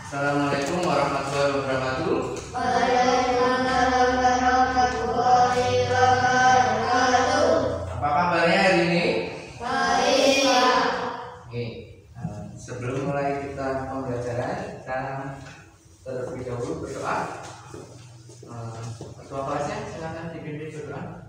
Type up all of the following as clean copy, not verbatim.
Assalamualaikum warahmatullahi wabarakatuh. Apa kabarnya hari ini? Baik. Oke. Sebelum mulai kita pembelajaran, kita terlebih dahulu berdoa. Ketua kelasnya silakan dipimpin berdoa.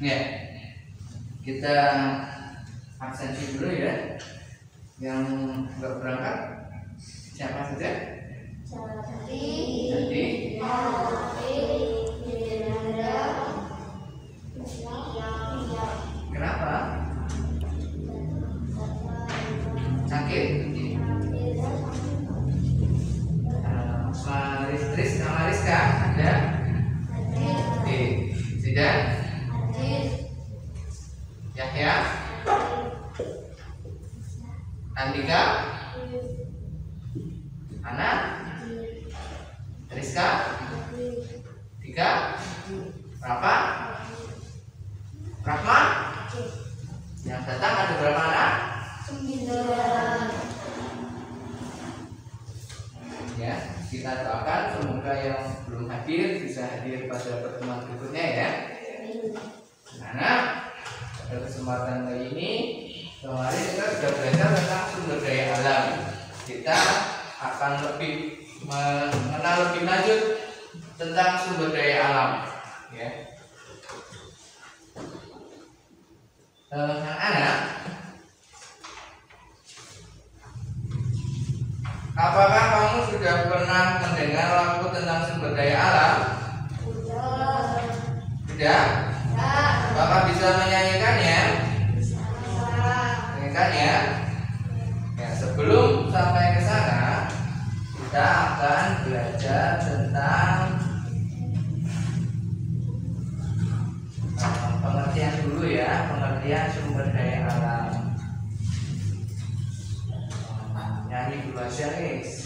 Ya, kita absensi dulu ya. Yang nggak berangkat siapa saja? Jadi kenapa? Sakit? Maris sama Rizka ada? Oke, Zidan? Yahya? Andika? Ana? Rizka? Tiga? Rafa? Rahman? Yang datang ada berapa anak? 9. Ya, kita doakan semoga yang belum hadir bisa hadir pada pertemuan berikutnya ya. Anak, pada kesempatan kali ini kemarin kita sudah belajar tentang sumber daya alam. Kita akan lebih mengenal lebih lanjut tentang sumber daya alam ya. Anak, apakah kamu sudah pernah mendengar lagu tentang sumber daya alam? Sudah? Apakah bisa menyanyikannya? Menyanyikannya? Ya, sebelum sampai ke sana, kita akan belajar tentang pengertian dulu ya, pengertian sumber daya alam. Nyanyi dulu aja guys.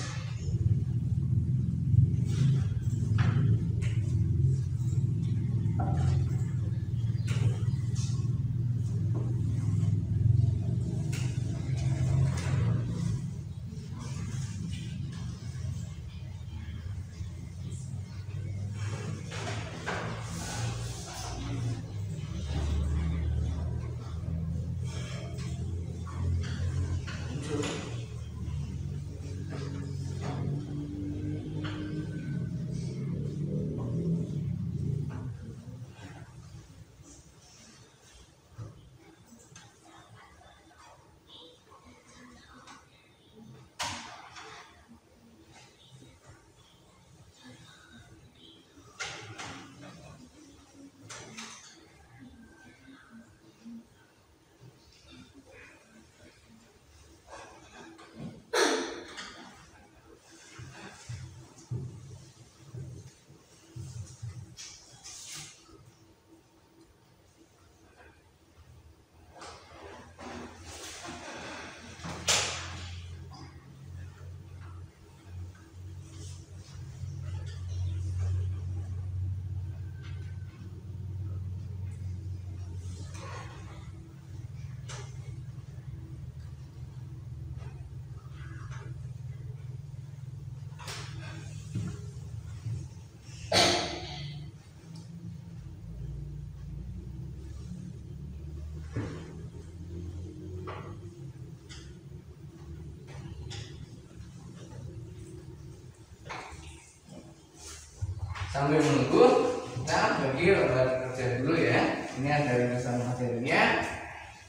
Sambil menunggu, kita bagi lembar kerja dulu ya. Ini ada ringkasan materinya.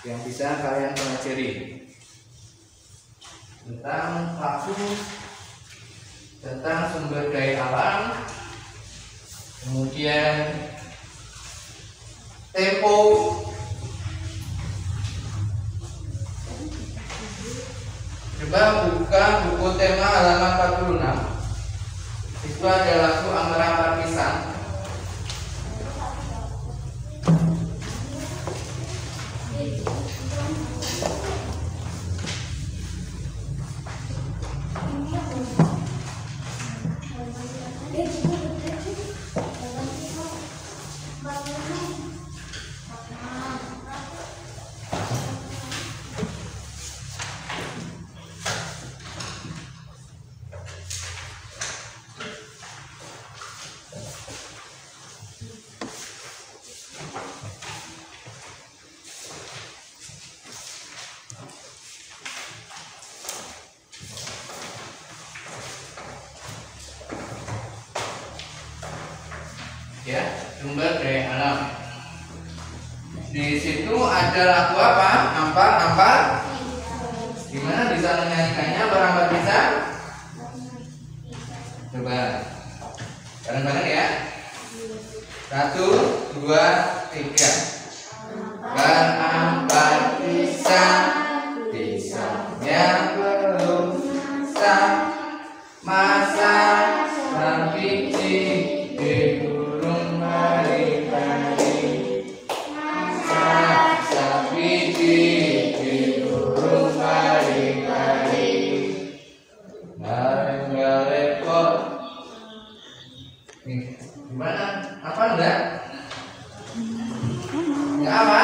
yang bisa kalian pelajari tentang lagu, tentang sumber daya alam, kemudian tempo. Coba buka buku tema halaman 46. Itu ada lagu Ampar-Ampar Pisang. Ya, sumber daya alam. Di situ ada lagu apa? Ampar-ampar. Gimana bisa menyanyikannya Ampar-Ampar Pisang? Coba bareng-bareng ya. 1, 2, 3. Ampar-ampar pisang, pisangnya belum masak, masak sang biji di burung mari-mari, masak sang biji di burung mari-mari. Nggak repot. Nih, gimana? Apa enggak? Enggak apa?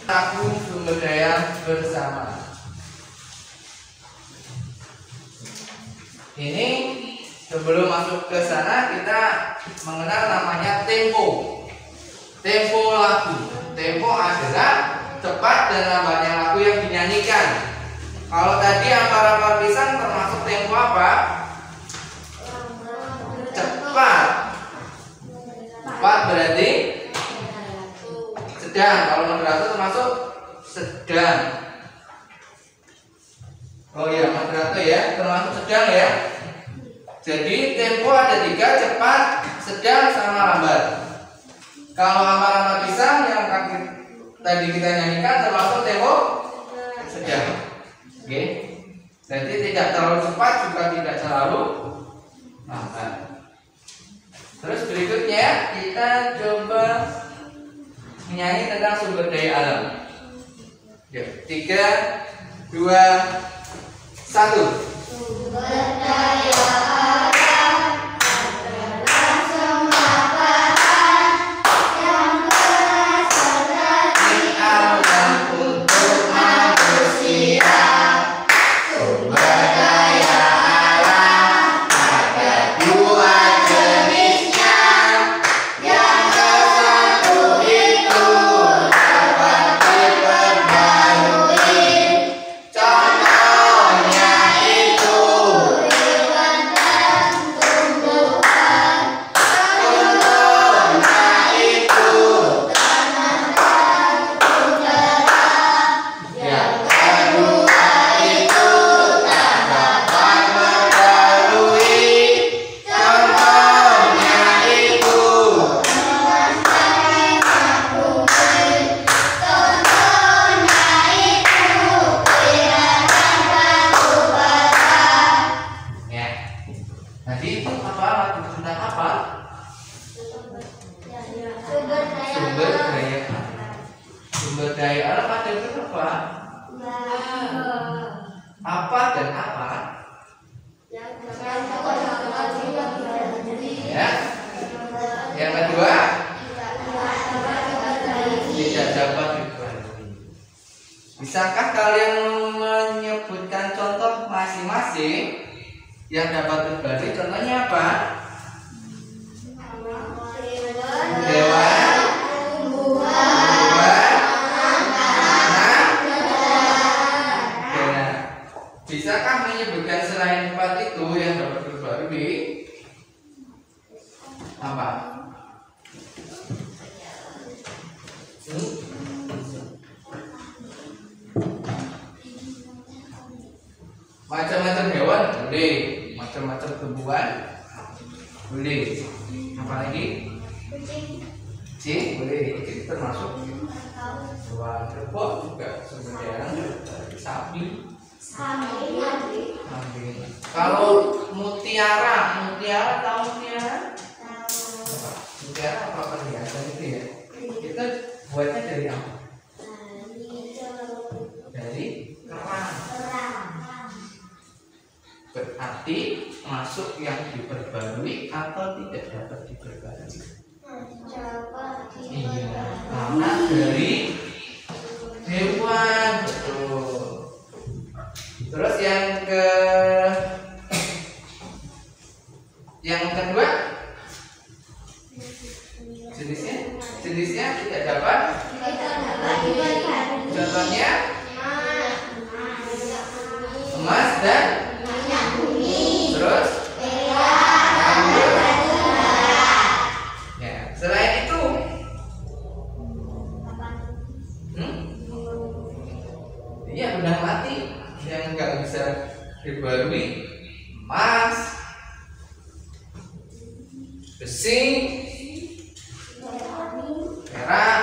Lagu sumber daya bersama. Ini sebelum masuk ke sana kita mengenal namanya tempo. Tempo lagu. Tempo adalah cepat dan lambatnya lagu yang dinyanyikan. Kalau tadi Ampar-Ampar Pisang termasuk tempo apa? Cepat. Cepat berarti sedang. Kalau moderator termasuk sedang. Oh iya, moderator ya, termasuk sedang ya. Jadi tempo ada 3, cepat, sedang, sama lambat. Kalau Ampar-Ampar Pisang yang tadi kita nyanyikan termasuk tempo sedang. Oke. Jadi tidak terlalu cepat juga tidak terlalu lambat. Terus berikutnya kita coba menyanyi tentang sumber daya alam. Yuk, 3, 2, 1. Sumber daya alam adalah semua bahan yang berasal dari alam untuk manusia. Sumber daya alam ada 2 jenisnya. Yang satu itu dapat diperbarui. Contohnya itu hewan dan tumbuhan. Contohnya itu tanah dan udara. Yang kedua itu tak dapat memperbarui. Contohnya itu mewarnai bumi. Contohnya itu kiranya batu bara. ya. Tadi itu apa? Lagu tentang apa? Sumber daya Sumber daya alam. Sumber daya alam ada berapa? Apa dan apa? Ya. Yang kedua tidak dapat diperbarui. Bisakah kalian menyebutkan contoh masing-masing yang dapat diperbarui? Contohnya apa? Hewan, tumbuhan, tanah, udara. Bisakah menyebutkan selain Apa? Macam-macam hewan boleh, macam-macam tumbuhan boleh. Apa lagi? Kucing boleh, kucing termasuk hewan. Kerbau juga sebenarnya. Sapi. Kambing. Kalau mutiara tahu mutiara? Mutiara apa perhiasan itu ya? Kita buatnya dari apa? Dari kerang. Berarti masuk yang diperbarui atau tidak dapat diperbarui? Iya, karena dari hewan, betul. Terus yang kedua jenisnya tidak dapat. Contohnya emas dan terus ya, selain itu iya benda mati yang nggak bisa dibarui, emas, besi, perak,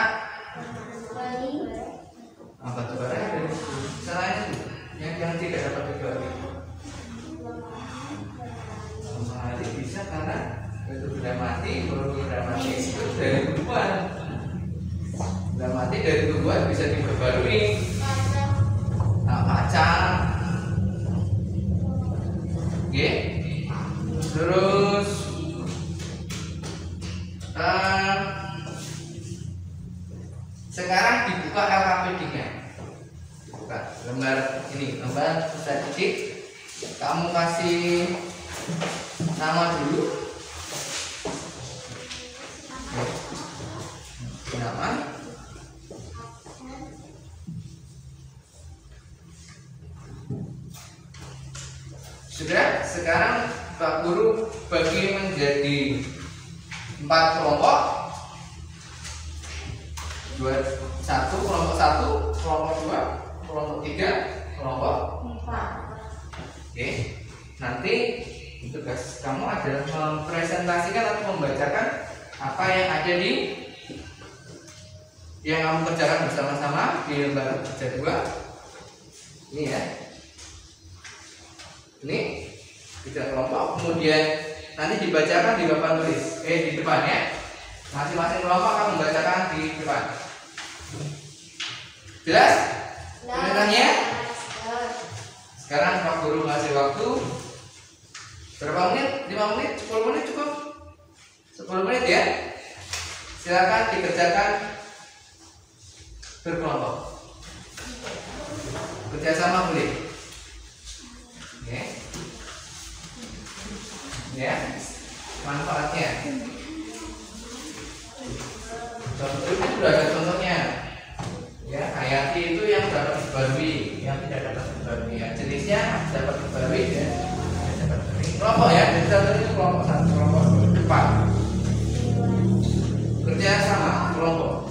apa tuh barang? Selain itu yang tidak dapat dibarui, mati bisa karena itu benda mati, benda mati itu dari tumbuhan, benda mati dari tumbuhan bisa diperbarui. Kacang, oke. Terus sekarang dibuka LKPD-nya, buka lembar ini, lembar statistik. Kamu kasih nama dulu, nama. Sudah, sekarang Pak Guru bagi menjadi 4 kelompok. 1 kelompok 1, kelompok 2, kelompok 3, kelompok 4. Oke. Nanti tugas kamu adalah mempresentasikan atau membacakan apa yang ada di yang kamu kerjakan bersama-sama di lembar kerja 2. Ini ya. Ini 3 kelompok, kemudian nanti dibacakan di papan tulis, di depan ya. Masing-masing kelompok akan membacakan di depan. Jelas? Penjelasannya? Sekarang Pak Guru ngasih waktu berapa menit? 5 menit? 10 menit cukup? 10 menit ya. Silakan dikerjakan berkelompok. Kerjasama boleh. Ya, manfaatnya. Contoh itu sudah ada contohnya. Ya, Hayati itu yang dapat dibarui, yang tidak dapat dibarui. Ya, jenisnya dapat dibarui dan tidak dapat dibarui. Kelompok ya, jadi contoh itu kelompok 1, kelompok 2, 4. Kerja sama kelompok.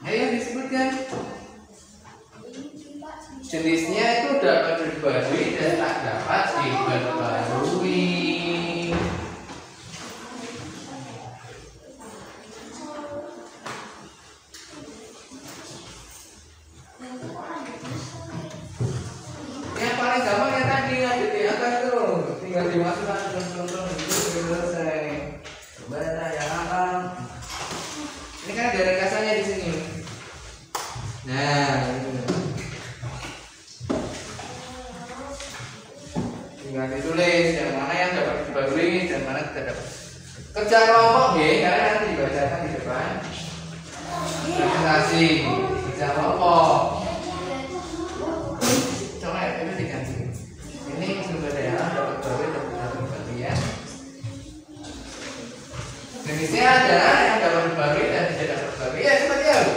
Ayo disebutkan. Jenisnya itu dapat diperbarui dan tak dapat diperbarui. Yang paling gampang ya tadi lanjut di atas tuh, tinggal dimasukkan teman-teman itu selesai. Coba yang akan. Ini kan ada ringkasannya di sini. Nah, ini. Tinggal ditulis yang mana yang dapat diperbarui dan mana tidak dapat. Kerja kelompok ya, karena nanti dibacakan di depan. Presentasi kerja kelompok. Coba itu diganti. Ini sumber daya dapat diperbarui dan tidak dapat diperbarui ya. Jenisnya adalah yang dapat diperbarui dan tidak dapat diperbarui ya, seperti itu.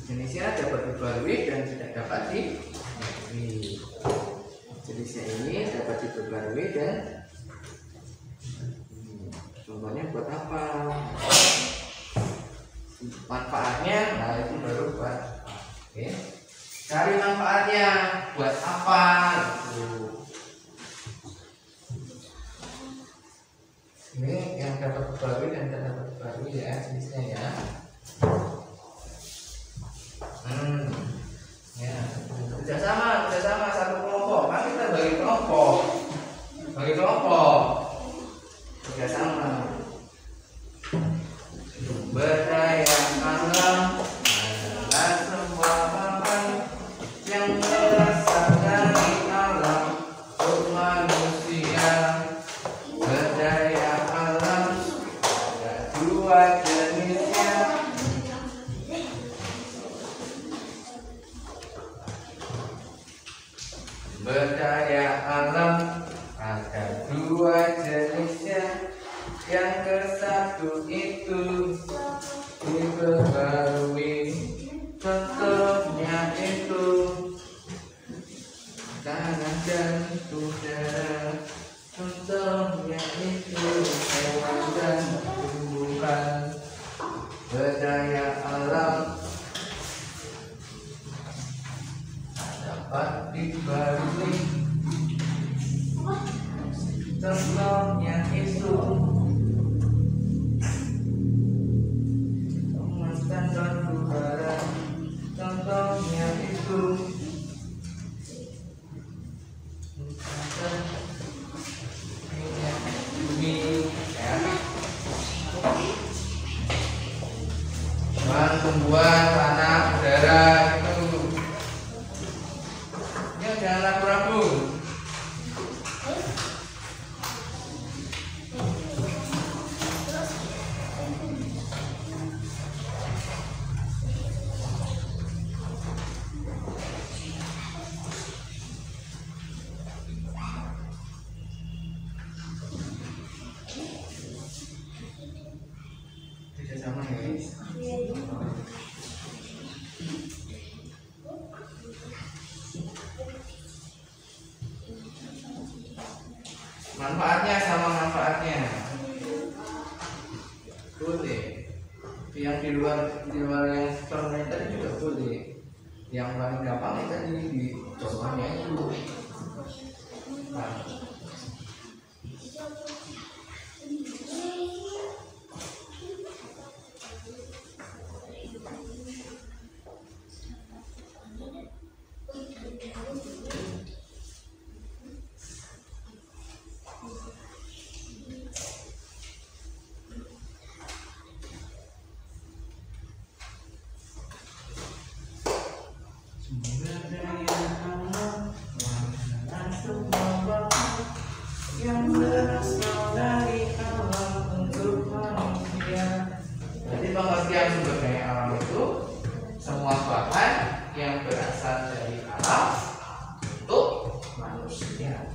Jenisnya dapat diperbarui dan tidak dapat diperbarui. Jenisnya ini dapat diperbarui dan contohnya buat apa? Manfaatnya, nah itu baru buat. Oke. Cari manfaatnya buat apa? Gitu. Ini yang dapat diperbarui dan tidak dapat diperbarui ya jenisnya ya. Ya, kerjasama satu kelompok. Kan kita bagi kelompok, kerjasama. Sumber daya alam adalah sebuah hal yang berasal dari alam untuk manusia. Berdaya alam ada dua jenisnya. Berdaya alam ada dua jenisnya. Yang ke satu itu diperbarui. Contohnya itu tanah dan udara. Contohnya itu hewan dan tumbuhan. Berdaya alam dapat diperbarui. Contohnya itu pemanasan batu bara. Contohnya itu minyak bumi ya. Bahan tumbuhan, tanah, udara itu. Ya jangan ragu-ragu. Sama guys. Manfaatnya sama manfaatnya. Boleh. Yang di luar yang permen tadi juga boleh. Yang paling gampang itu tadi di contohnya itu. Nah. Sumber daya alam menghasilkan semua bahan yang berasal dari alam untuk manusia. Jadi pengertian sumber daya alam itu semua bahan yang berasal dari alam untuk manusia.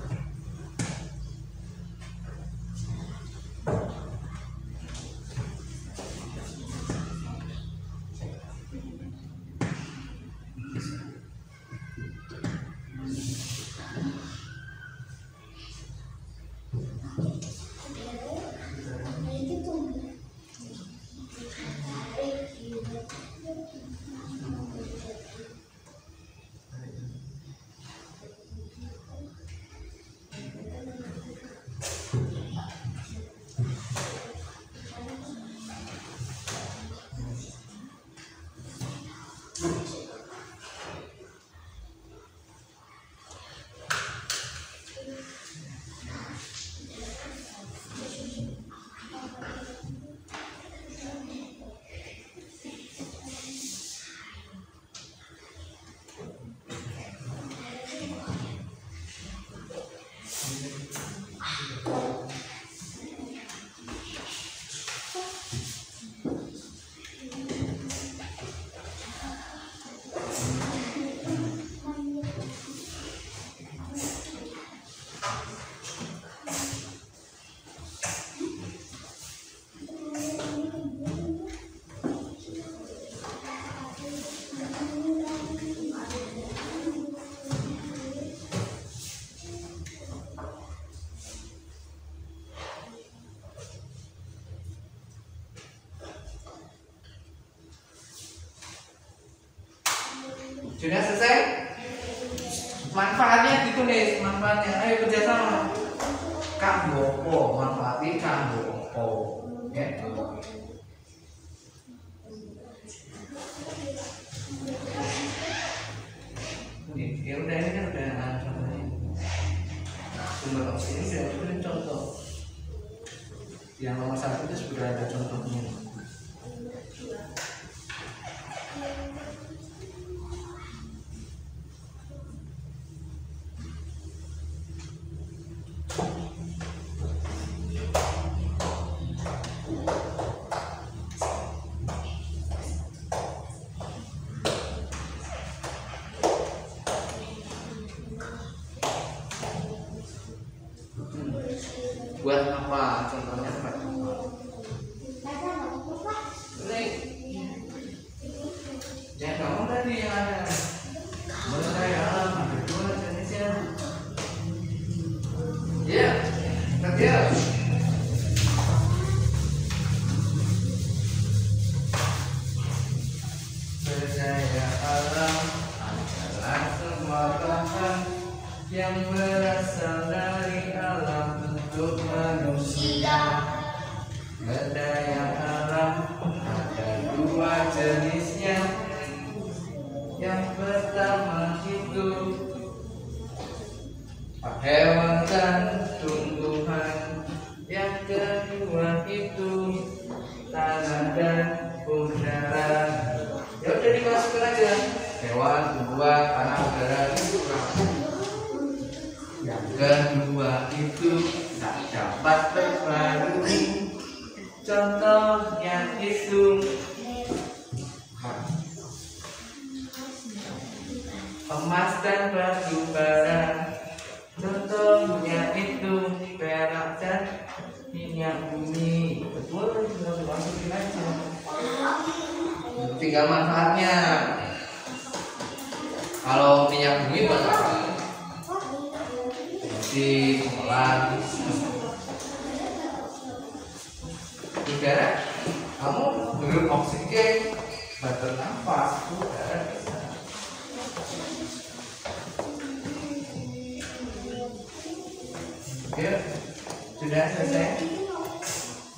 Sudah selesai? Manfaatnya ditulis, manfaatnya. Ayo kerjasama. Kanggo opo? Manfaatnya kanggo opo? Ya. Ya udah, ini kan udah contohnya. Sumber oksigen sudah beri contoh. Yang nomor 1 itu sudah ada contohnya. Buat apa? Contohnya buat apa? Yang kamu tadi yang ada mengenai alam ada 2 jenisnya. Ya, kerja. Berdaya alam adalah semua bahan yang berasal dari alam untuk manusia. Berdaya alam ada 2 jenisnya. Yang pertama itu hewan dan tumbuhan. Yang kedua itu tanah dan udara. Ya udah dimasukkan aja. Hewan, tumbuhan, tanah, udara, yang kedua itu tak dapat terbarui. Contohnya itu emas dan batu bara. Contohnya itu perak dan minyak bumi. Betul, tinggal dimasukin aja. Tinggal manfaatnya. Kalau minyak bumi buat apa? Di pengolahan. Udara, kamu hirup oksigen, bernafas, udara bisa. Oke, sudah selesai.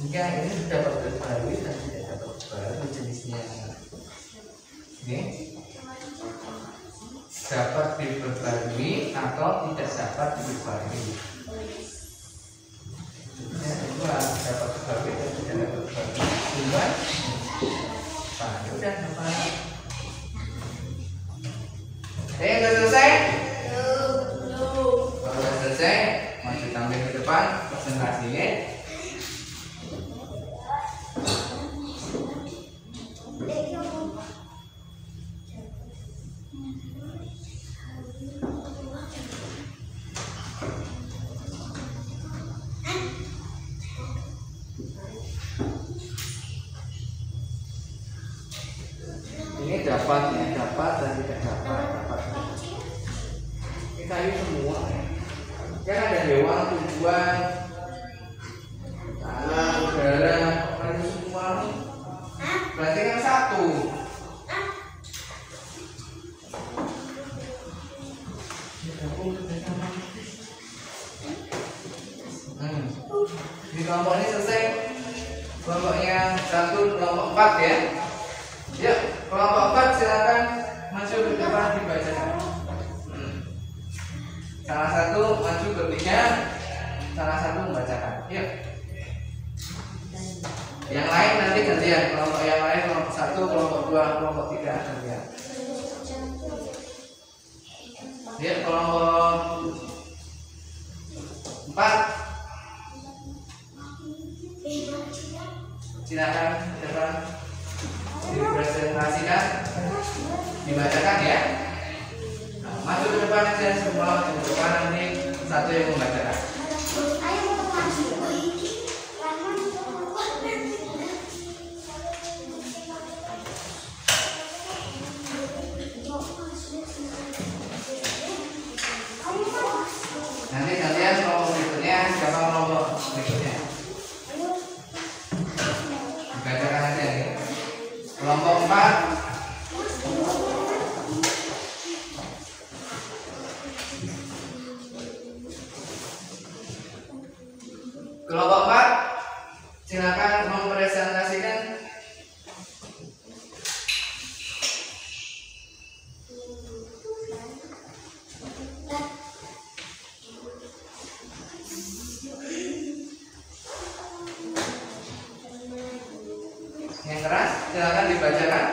Jika ini sudah terbarui dan tidak dapat baru jenisnya. Oke, dapat diperbarui atau tidak dapat diperbarui. Yang kedua dapat diperbarui dan tidak dapat diperbarui. Dua, udah apa? Udah selesai? Kalau udah selesai, maju tampil ke depan presentasinya. Ini dapat ya, dapat dan tidak dapat. Ini kayu semua ya. Kan ada hewan, tumbuhan, tanah, udara, kayu semua. Berarti kan satu. Di kelompok ini selesai. Kelompok yang 1, kelompok 4 ya. Ya, kelompok 4 silakan maju ke depan dibacakan. Salah satu maju ke pinggan, salah satu membacakan. Yuk. Yang lain nanti gantian. Kelompok yang lain kelompok 1, kelompok 2, kelompok 3 gantian. Yuk, kelompok 4. Silakan depan dipresentasikan, dibacakan ya. Nah, maju ke depan aja semua, ke depan nanti satu yang membacakan. Nanti kalian kelompok berikutnya, siapa kelompok berikutnya? Dibacakan aja nih. Kelompok 4. Kelompok 4 silakan mempresentasikan. Yang keras silakan dibacakan.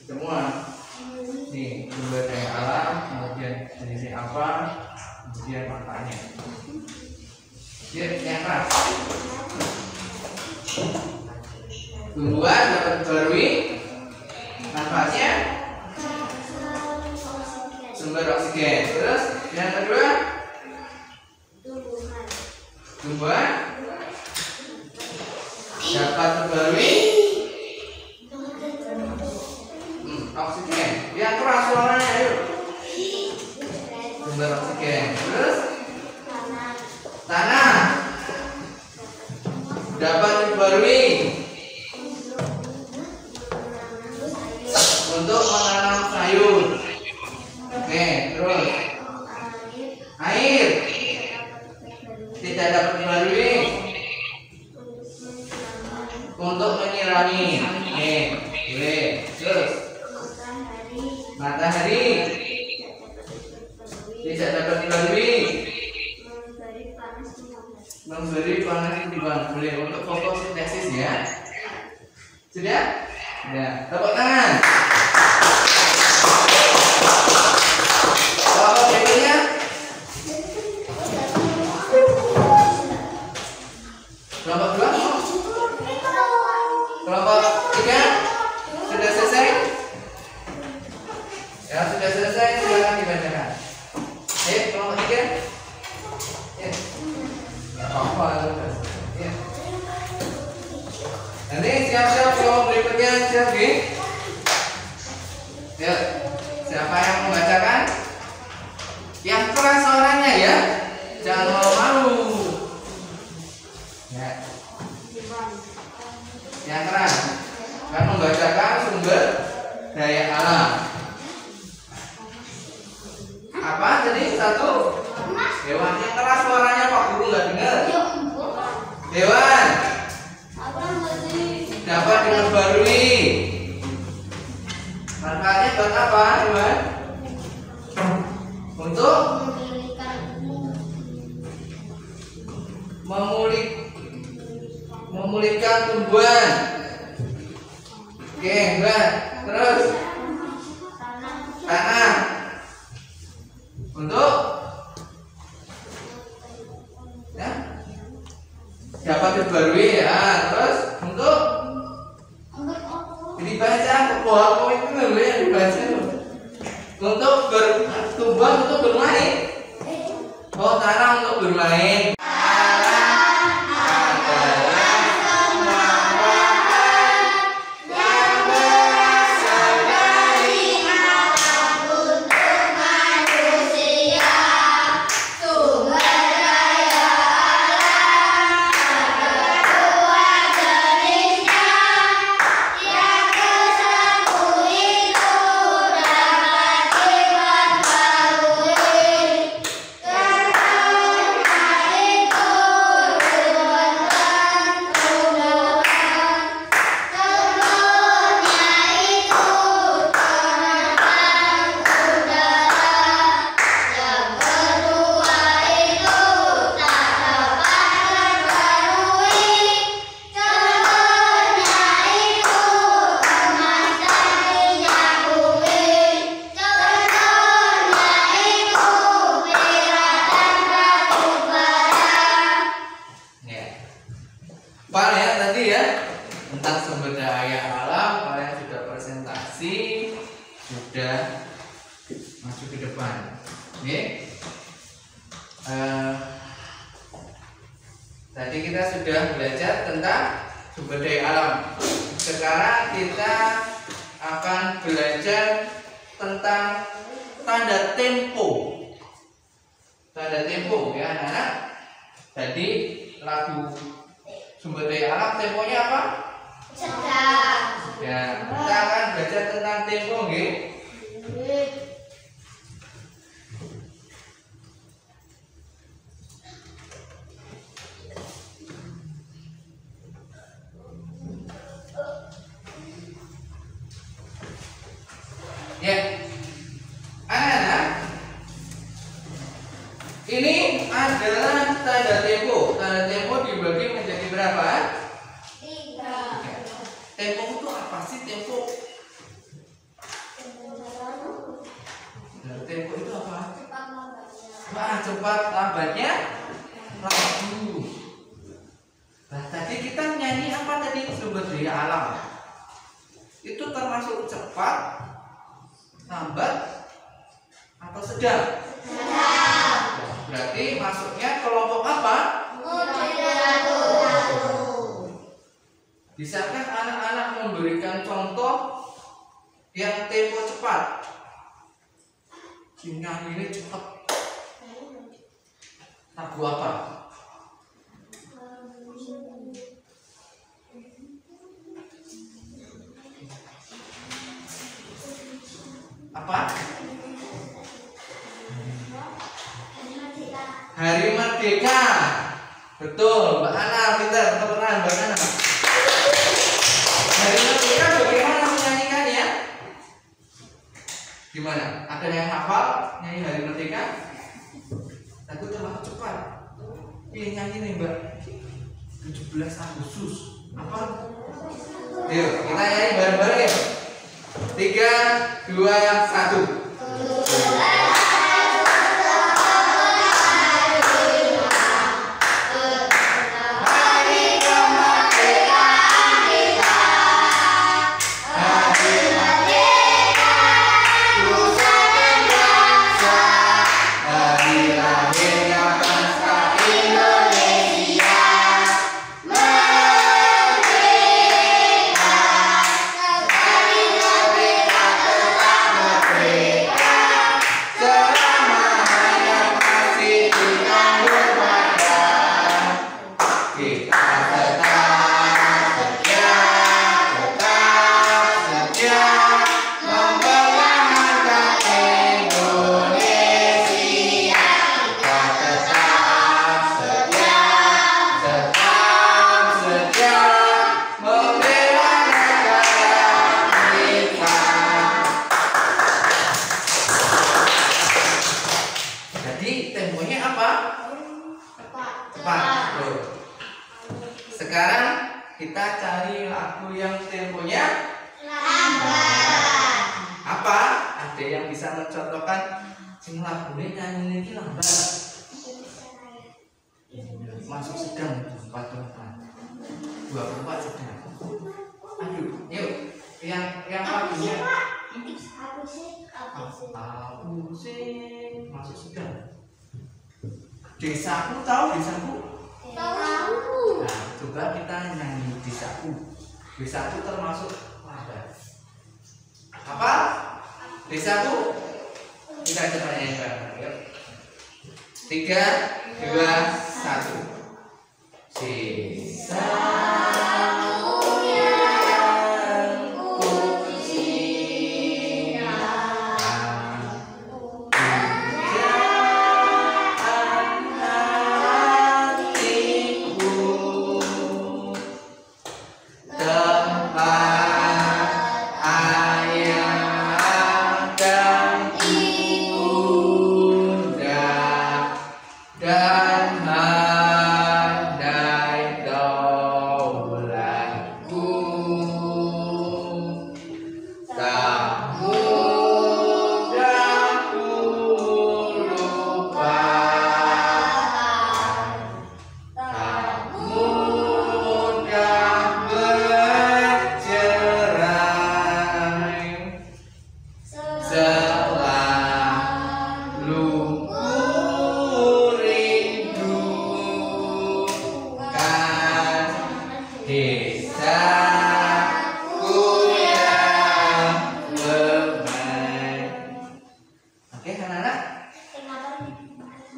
Semua. Nih, sumber daya alam, kemudian jenisnya apa, kemudian maknanya. Yang keras. Tumbuhan dapat diperbarui, manfaatnya sumber oksigen. Terus yang kedua, tumbuhan dapat diperbarui oksigen. Yang keras suaranya, yuk. Sumber oksigen. Terus tanah dapat diperbarui untuk menanam sayur. Oke, terus air tidak dapat diperbarui untuk menyirami. Oke, boleh. Terus matahari tidak dapat diperbarui memberi panas kehidupan. Boleh untuk fotosintesis ya. Sudah? Ya, tepuk tangan. Kelompok berikutnya. Kelompok 2. Kelompok 3 sudah selesai? Ya, sudah selesai, silakan dibacakan. Ayo, kelompok 3. Ya. Enggak apa-apa, ya. Nanti siap-siap kelompok berikutnya, siap, Gi? Yuk, siapa yang membacakan? Yang keras suaranya ya, jangan malu-malu. Ya. Yang keras akan membacakan sumber daya alam. Apa tadi? 1. Hewan. Yang keras suaranya Pak Guru nggak dengar. Hewan dapat diperbarui. Manfaatnya buat apa, hewan? Untuk memulihkan tumbuhan. Oke, Mbak. Terus dulu yang dibaca untuk tumbang untuk bermain. Oh, tanah untuk bermain. Tentang sumber daya alam kalian sudah presentasi, sudah maju ke depan. Oke. Tadi kita sudah belajar tentang sumber daya alam. Sekarang kita akan belajar tentang tanda tempo. Tanda tempo ya anak-anak. Tadi lagu sumber daya alam temponya apa? Sedang. Ya, kita akan belajar tentang tempo, nggih. Ya, anak-anak, ini adalah tanda tempo. Tanda tempo dibagi menjadi berapa? Tempo itu apa sih tempo? Tempo itu apa? Cepat lambatnya lagu. Nah, tadi kita nyanyi apa tadi? Sumber daya alam. Itu termasuk cepat, lambat, atau sedang? Sedang. Berarti masuknya kelompok apa? Bisakah anak-anak memberikan contoh yang tempo cepat? Nyanyi ini cepat. Lagu apa? Apa? Hari Merdeka. Betul, Mbak Ana, pintar, tepuk tangan Mbak Ana. Hari Merdeka bagaimana menyanyikannya? Gimana? Ada yang hafal nyanyi Hari Merdeka? Lagu terlalu cepat. Pilih nyanyi nih Mbak. 17 Agustus. Apa? Yuk, kita nyanyi bareng-bareng ya. 3, 2, 1. Sekarang kita cari lagu yang temponya lambat. Apa? Ada yang bisa mencontohkan sing lagune nyanyi iki lambat? Masuk sedang 24 sedang. Aduh, yuk yang lagunya Aku sih masuk sudah. Desaku, tahu desaku? Tahu. Nah, coba kita nyanyi desaku. Desaku termasuk apa? Apa? Desaku? Kita coba nyanyi bareng. Yuk. 3, 2, 1. Sisa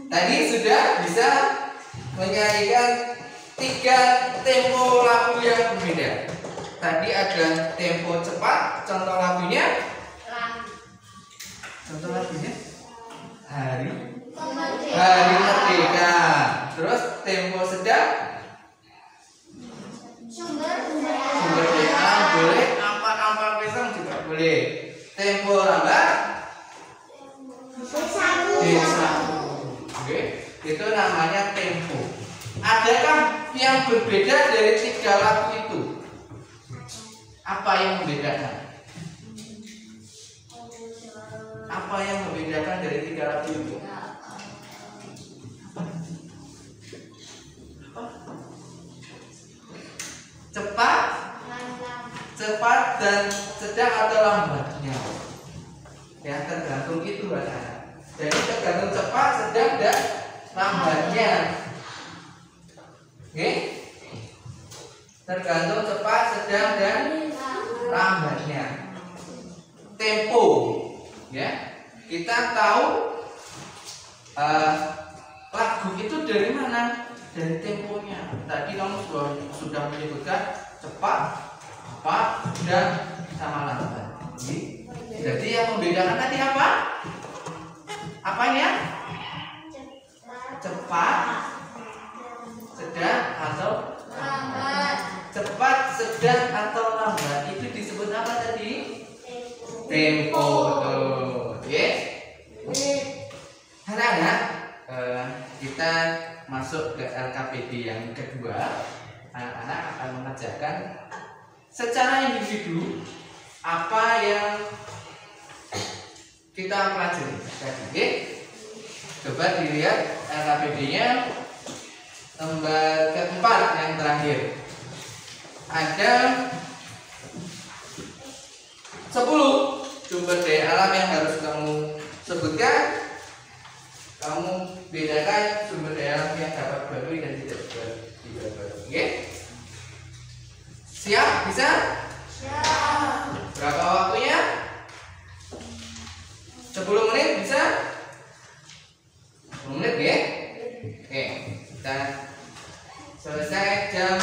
tadi sudah bisa menyanyikan 3 tempo lagu yang berbeda. Tadi ada tempo cepat, contoh lagunya. Contoh lagunya Hari Merdeka. Terus tempo sedang Sumber Daya boleh, ampak-ampak pisang juga boleh. Tempo lambat Desa. Oke, itu namanya tempo. Adakah yang berbeda dari 3 lagu itu? Apa yang membedakan? Apa yang membedakan dari 3 lagu itu? Cepat dan sedang atau lambatnya? Ya, tergantung itu ada. Jadi tergantung cepat, sedang dan lambatnya. Oke? Tergantung cepat, sedang dan lambatnya. Tempo, ya. Kita tahu lagu itu dari mana? Dari temponya. Tadi kamu sudah menyebutkan cepat, dan sama lambat. Jadi yang membedakan tadi apa? Apanya? Cepat, sedang atau lambat. Cepat, sedang atau lambat itu disebut apa tadi? Tempo. Betul. Oke. Anak-anak, kita masuk ke LKPD yang kedua. Anak-anak akan mengerjakan secara individu apa yang kita pelajari tadi. Coba dilihat LKPD-nya lembar keempat yang terakhir. Ada 10 sumber daya alam yang harus kamu sebutkan. Kamu bedakan sumber daya alam yang dapat dibarui dan tidak dibarui. Oke? Siap? Bisa? Siap. Berapa waktunya? 10 menit bisa? 10 menit ya? Oke, kita selesai jam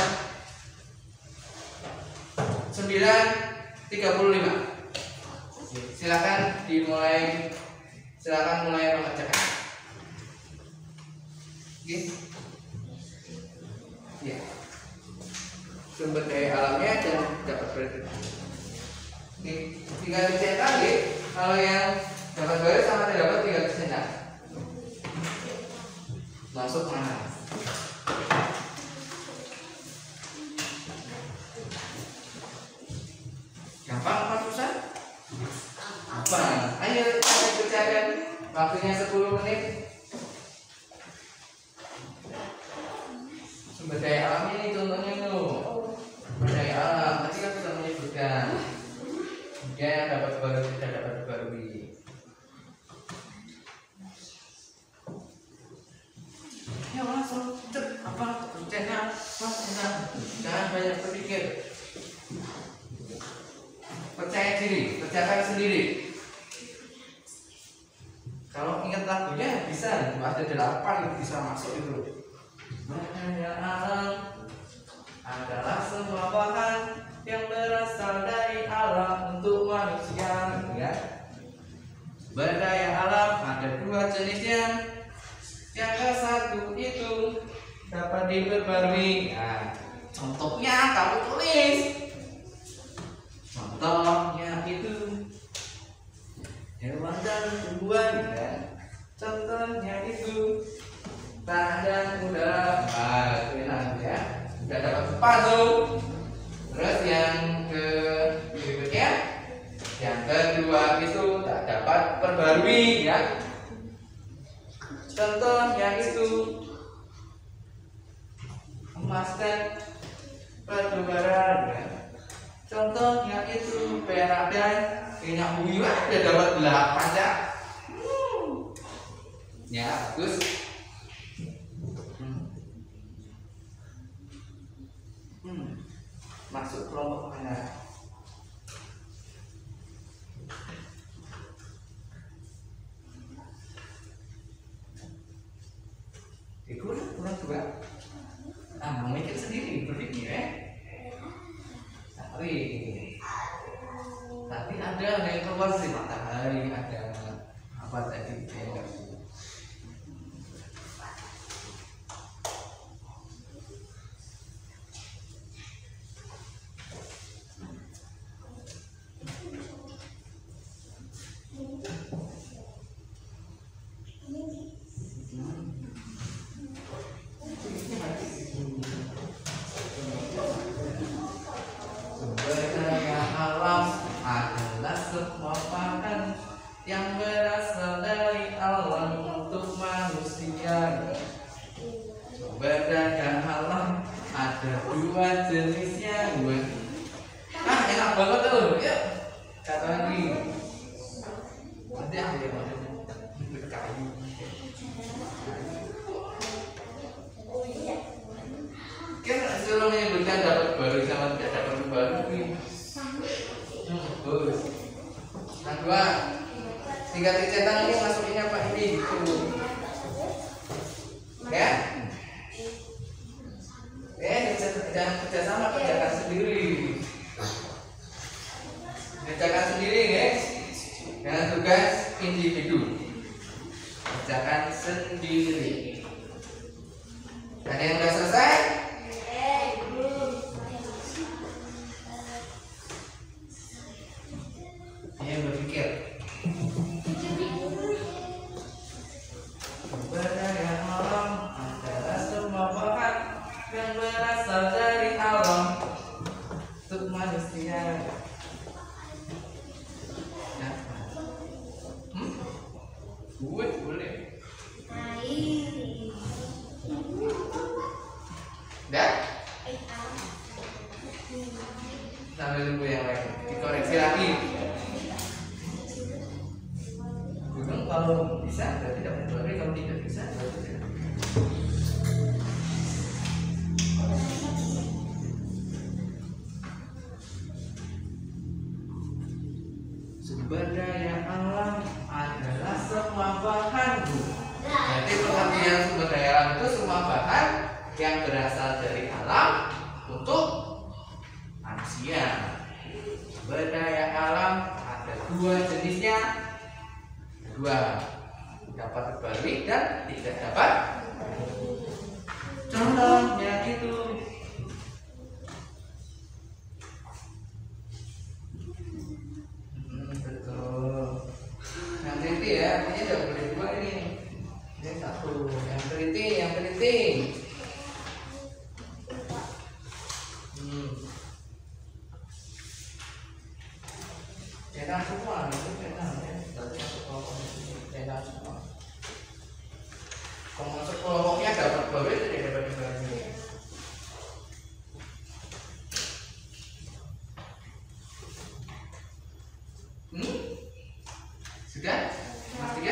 9.35. Silakan mulai mengerjakan. Oke. Ya. Sumber daya alamnya dan dapat berarti. Oke, tinggal dicetak ya. Kalau yang dapat baris sama tidak dapat tinggal dicetak. Masuk mana? Gampang apa susah? Apa? Ayo kita kerjakan. Waktunya 10 menit. Sumber daya alamnya ini contohnya tuh. Sumber daya alam tadi kan sudah menyebutkan. Dia dapat baru tidak dapat dibarui. sendiri. Kalau ingat lagunya bisa, ada 8 bisa masuk itu. Berdaya alam adalah semua bahan yang berasal dari alam untuk manusia. Ya. Berdaya alam ada 2 jenisnya. Yang satu itu dapat diperbarui. Nah, contohnya kamu tulis. Contohnya itu hewan dan tumbuhan, ya. Contohnya itu tanah dan udara. Enak ya. Sudah dapat 4 tuh. Terus yang berikutnya, yang kedua itu tak dapat perbarui, ya. Contohnya itu emas dan pertukaran, ya. Contohnya itu perak dan minyak bumi. Udah dapat 8 ya. Ya, bagus. Masuk kelompok mana? Kurang juga. Mikir sendiri, berpikir ya. Tapi ada yang keluar dari matahari, ada apa tadi? Yang berasal dari alam untuk manusia. Sumber daya alam ada 2 jenisnya. Enak banget tuh. Yuk, kata lagi. Nanti aku berkayu. Kan suruh menyebutkan dapat baru sama tidak dapat baru. Bagus. Yang 2. Tinggal dicetak ini masukin apa ini gitu. Ya. Jangan kerjasama, kerjakan sendiri. Kerjakan sendiri ya. Dengan tugas individu. Kerjakan sendiri. Ada yang sudah selesai? Ini berpikir. Berdaya alam adalah semua bahan yang berasal dari alam untuk manusia. Boleh. Dah? Sambil nunggu yang lain. Dikoreksi lagi. Kalau bisa berarti dapat 2, kalau tidak bisa berarti tidak. Sumber daya alam adalah semua bahan. Jadi pengertian sumber daya alam itu semua bahan yang berasal dari alam untuk manusia. Sumber daya alam ada 2 jenisnya. 2 dapat diperbarui dan tidak dapat. Contohnya itu betul. Yang teliti ya, artinya tidak boleh 2 ini. Ini 1. Yang teliti, yang teliti. Cetak semua, itu cetak ya. Cetak semua. Kalau masuk kelompoknya dapat baru tidak dapat dibarengi. Sudah? Mas 3?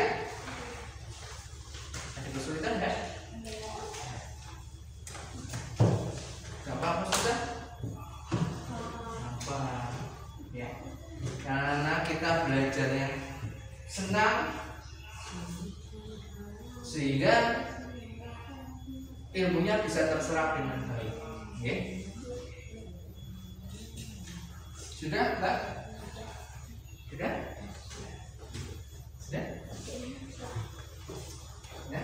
Ada kesulitan enggak? Gampang apa sudah? Gampang. Ya. Karena kita belajar senang, sehingga ilmunya bisa terserap dengan baik. Oke? Sudah, Mbak? Sudah? Sudah? Ya?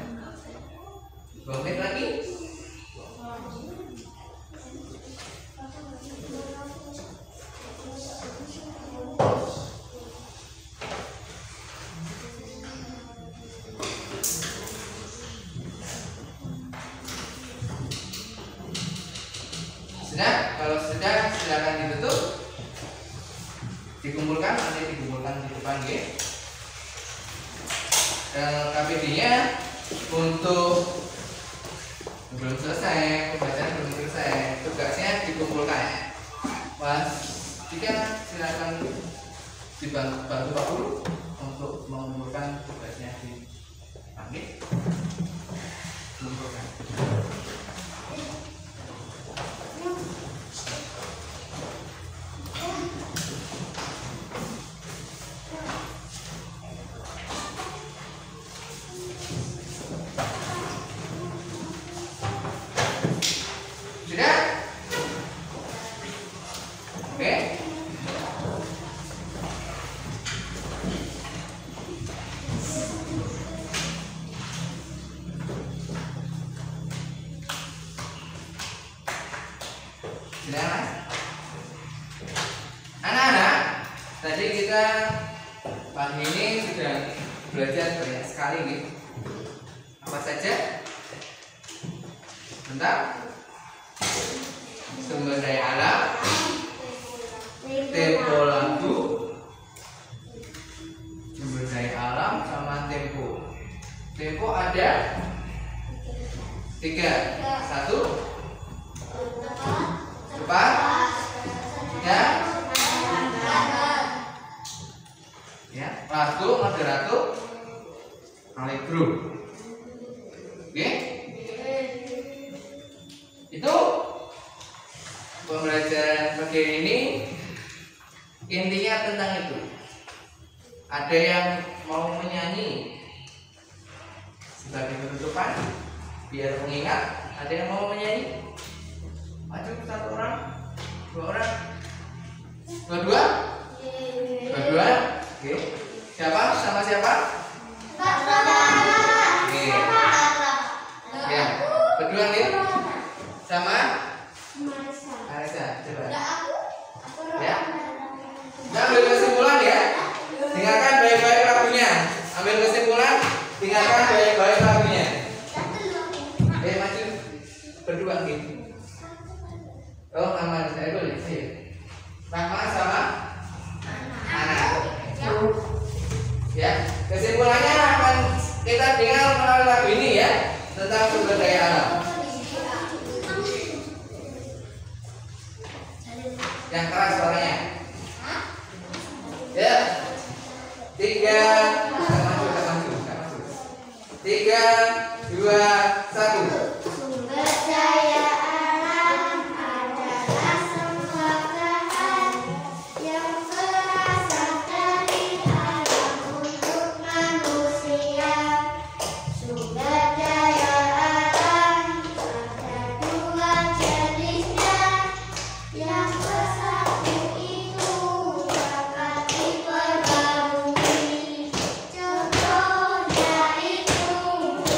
2 menit lagi? Sudah? Kalau sudah, silakan ditutup. Dikumpulkan, nanti dikumpulkan di depan, ya. KPD-nya untuk belum selesai, pembacaan belum selesai, tugasnya dikumpulkan. Mas Tika, silakan dibantu Pak Guru untuk mengumpulkan tugasnya di panggil. Kumpulkan. Anak-anak, tadi kita pagi ini sudah belajar banyak sekali, gitu. Apa saja? Tentang sumber daya alam, tempo lagu, sumber daya alam sama tempo. Tempo ada 3. 1 cepat, 3 ya, lagu, moderato, allegro. Oke? Itu pembelajaran bagian ini intinya tentang itu. Ada yang mau menyanyi sebagai penutupan biar mengingat. Ada yang mau menyanyi? Maju 1 orang, 2 orang, 2-2, 2-2. Oke. Siapa? Sama siapa? Oke. Ya, berdua nih. Sama? Arisa, coba. Ya. Kita ambil kesimpulan, ya. Dengarkan baik-baik lagunya. Ambil kesimpulan, dengarkan baik-baik lagunya. Maju. Berdua nih. Oh, nama saya boleh. Rahma sama anak. Ya, kesimpulannya akan kita dengar melalui lagu ini, ya, tentang sumber daya alam. Yang keras suaranya. Ya. 3 maju. 3, 2, 1. Sumber daya alam adalah semua bahan yang berasal dari alam untuk manusia. Sumber daya alam ada 2 jenisnya. Yang bersatu itu dapat diperbarui. Contohnya itu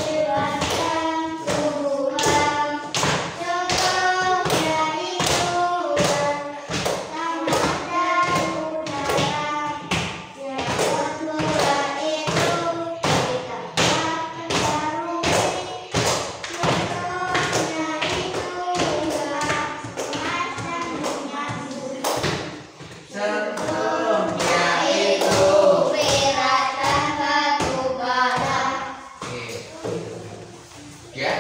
hewan dan tumbuhan. Contohnya itu tanah dan udara. Yang kedua itu tidak terbarui. Contohnya itu semacam minyak bumi. Contohnya itu. Perak dan batu bara. Oke. Ya.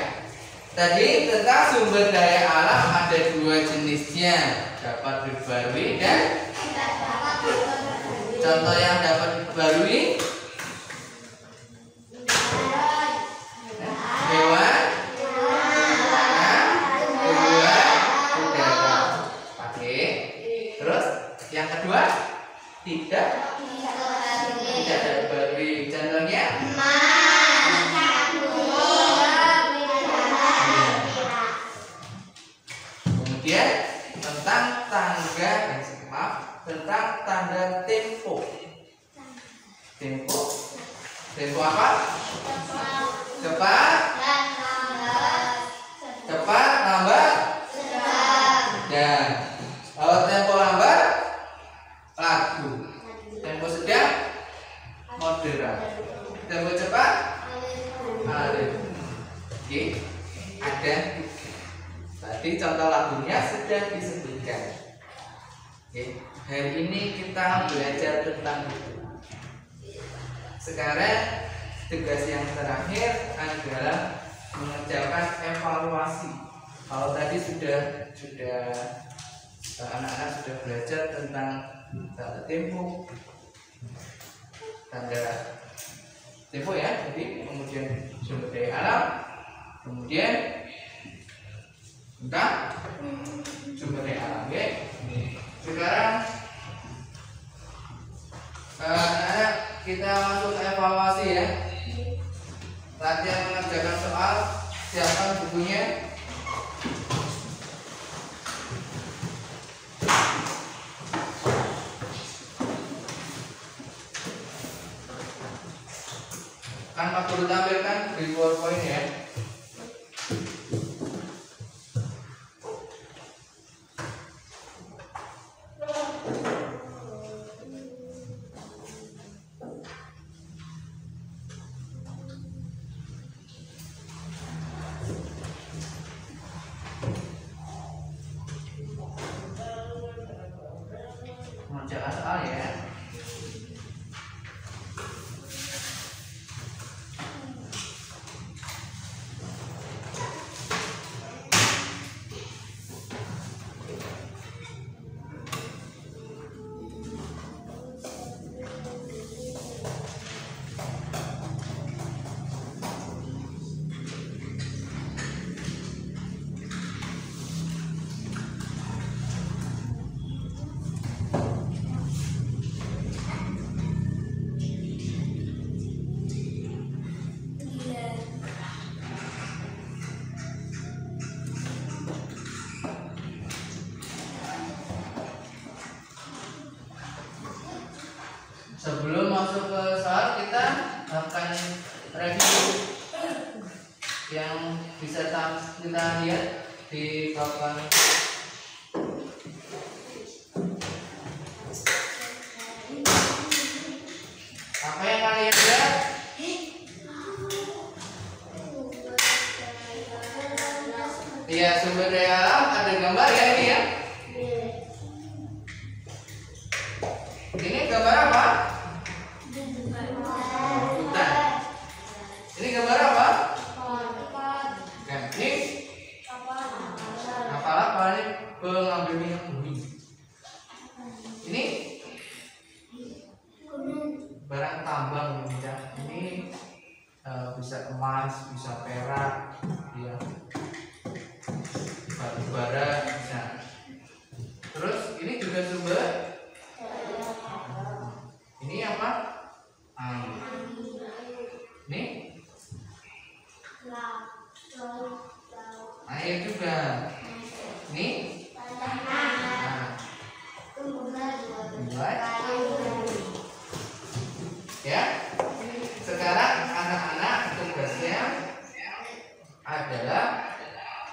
Tadi tentang sumber daya alam ada 2 jenisnya, dapat diperbarui dan Tidak dapat diperbarui. contoh yang dapat diperbarui hewan, tumbuhan, udara. Oke. Terus yang kedua tidak diperbarui Tempo apa? Cepat. Cepat lambat. Dan kalau tempo lambat lagu. Tempo sedang moderat. Tempo cepat alif. Oke, ada tadi contoh lagunya sudah disebutkan. Oke, hari ini kita belajar tentang itu. Sekarang tugas yang terakhir adalah mengerjakan evaluasi. Kalau tadi sudah anak-anak sudah belajar tentang tanda tempo, tanda tempo ya, jadi kemudian sumber daya alam, kemudian tentang sumber daya alam. Oke. Sekarang anak-anak kita masuk ke evaluasi ya. Latihan mengerjakan soal, siapkan bukunya. Kan Pak Guru tampilkan di PowerPoint ya. Mengerjakan soal ya. Sebelum masuk ke soal, kita akan review yang bisa kita lihat di papan. Apa yang kalian lihat? Iya, sumber daya alam ada gambar ya ini ya. Ini gambar apa? Hutan. Ini gambar apa? Ini kapal apa ini? Pengambil minyak bumi. Ini barang tambang ya. Ini bisa emas, bisa perak, ya. Batu bara bisa. Terus ini juga sumber. Ini apa? Air. Ini air juga. Ini buat. Ya. Sekarang anak-anak tugasnya adalah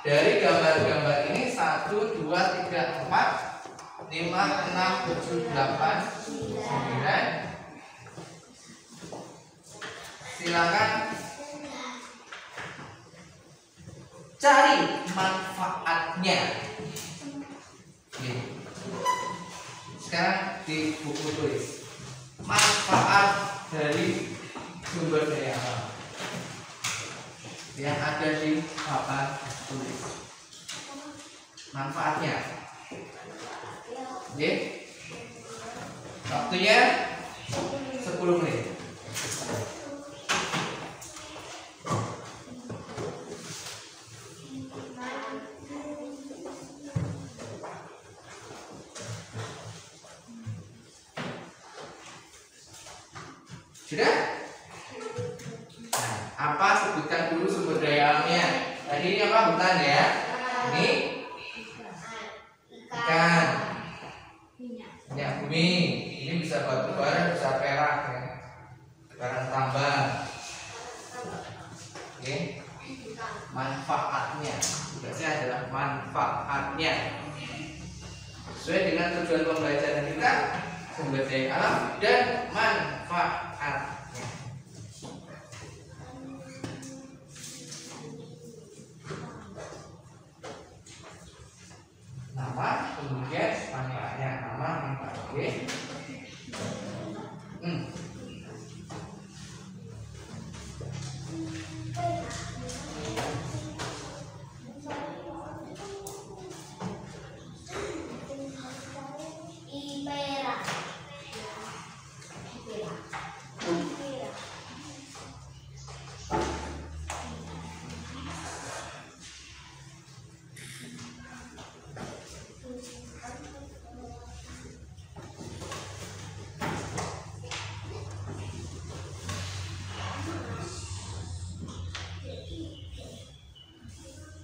dari gambar-gambar ini 1, 2, 3, 4, 5, 6, 7, 8, 9. Silakan cari manfaatnya. Oke. Sekarang di buku tulis manfaat dari sumber daya alam yang ada di papan tulis. Manfaatnya. Oke. Waktunya 10 menit. Sudah? Nah, apa sebutkan dulu sumber daya alamnya. Tadi ini apa? Hutan ya. Ini ikan, minyak bumi. Ini bisa batu bara, bisa perak ya. Barang tambang. manfaatnya. Tugasnya adalah manfaatnya. Sesuai dengan tujuan pembelajaran kita, sumber daya alam dan manfaatnya. Nama, kemudian manfaatnya. Nama, manfaat. Oke.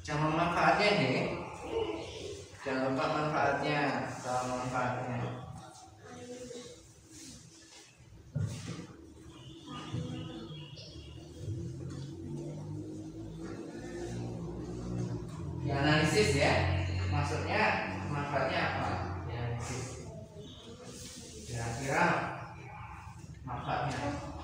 Jangan manfaatnya nih. Jangan lupa manfaatnya. Sama manfaatnya. Dianalisis ya. Maksudnya manfaatnya apa? Dianalisis. Kira-kira manfaatnya apa?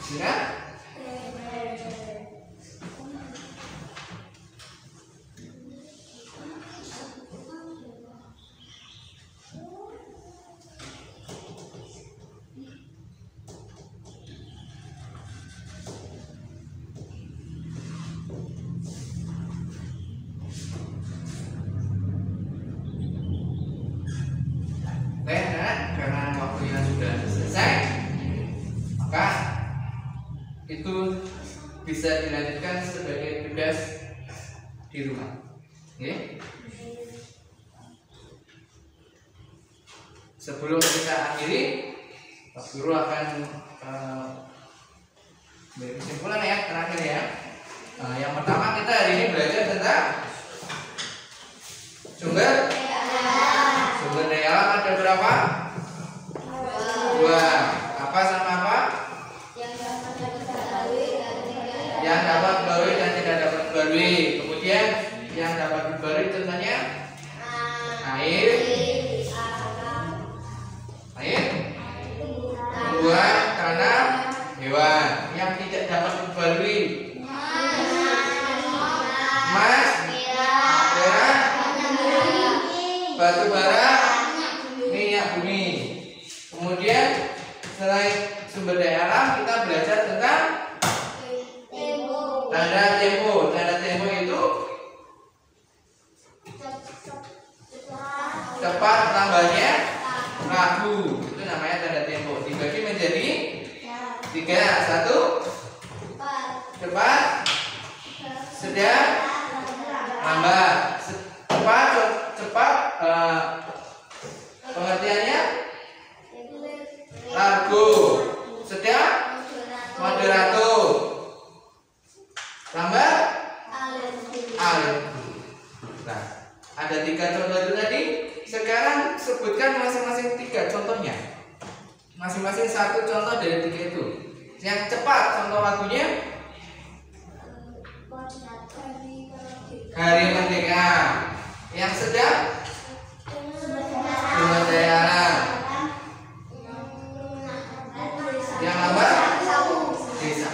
Sudah? Oke, karena waktunya sudah selesai, maka itu bisa dilanjutkan sebagai tugas di rumah. Oke. Sebelum kita akhiri, Pak Guru akan beri kesimpulan ya, terakhir ya. Yang pertama kita hari ini belajar tentang sumber daya alam ada berapa? Dua. Apa sama apa? Yang dapat dibarui dan tidak dapat dibarui. Kemudian yang dapat dibarui contohnya air, tumbuhan, tanah, hewan. Yang tidak dapat dibarui emas, perak, batu bara, minyak bumi. Kemudian selain sumber daya alam kita belajar tentang tanda tempo. Tanda tempo itu cepat lambatnya lagu. Itu namanya tanda tempo. Dibagi menjadi 3. 1 cepat, sedang, lambat. Cepat pengertiannya lagu, sedang, moderator, lambat, alif. Nah, ada 3 contoh itu tadi. Sekarang sebutkan masing-masing 3 contohnya. Masing-masing 1 contoh dari 3 itu. Yang cepat contoh lagunya Hari Merdeka. Yang sedang sumber daya alam. Yang lambat desa.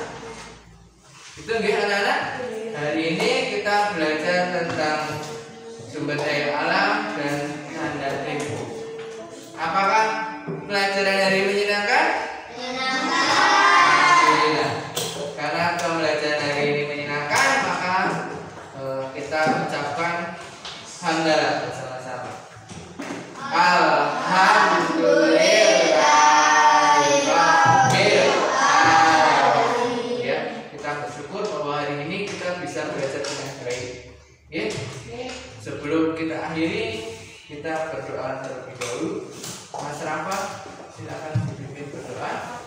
Itu nggih anak-anak. Hari ini kita belajar tentang sumber daya alam dan tanda tempo. Apakah pelajaran hari ini menyenangkan? Alhamdulillah. Karena pembelajaran hari ini menyenangkan, maka kita ucapkan hamdalah bersama-sama. Alhamdulillah. kita berdoa terlebih dahulu. Mas Rafa, silakan dipimpin berdoa.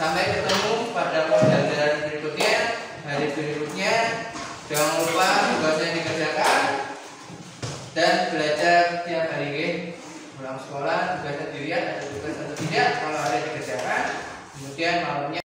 Sampai ketemu pada pembelajaran berikutnya, hari berikutnya. Jangan lupa tugasnya dikerjakan dan belajar tiap hari. Pulang sekolah tugasnya dilihat ada tugas atau tidak. Kalau ada dikerjakan, kemudian malamnya